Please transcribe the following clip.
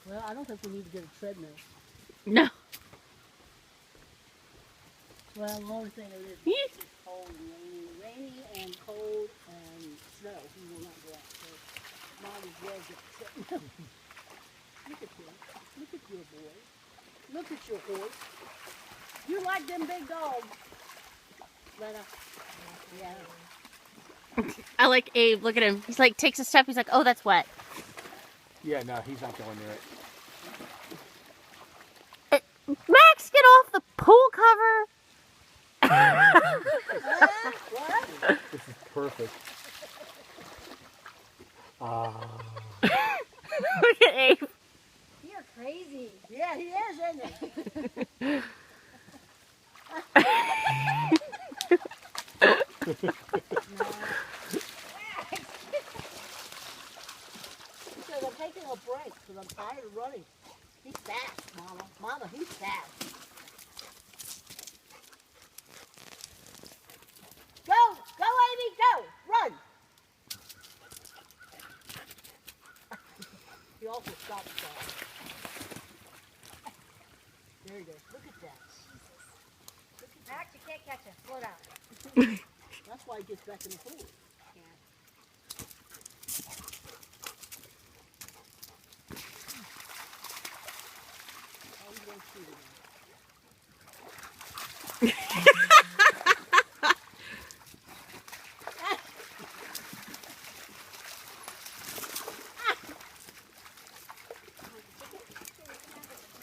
Well, I don't think we need to get a treadmill. No. Well, the only thing it is cold and rainy and cold and snow. We will not go out. So might as well get a treadmill. Look at him. Look at your boy. Look at your horse. You like them big dogs. Lena. Yeah. I like Abe. Look at him. He's like, takes a step. He's like, oh, that's wet. Yeah, no, he's not going near it. Max, get off the pool cover. What? This is perfect. Look at Abe. You're crazy. Yeah, he is, isn't he? He said, I'm taking a break because I'm tired of running. He's fast, Mama. Mama, he's fast. Go! Go, Amy! Go! Run! He also stopped fast. There he goes. Look at that. Max, you can't catch him. Slow down. That's why he gets back in the pool. Oh, he's going to shoot him.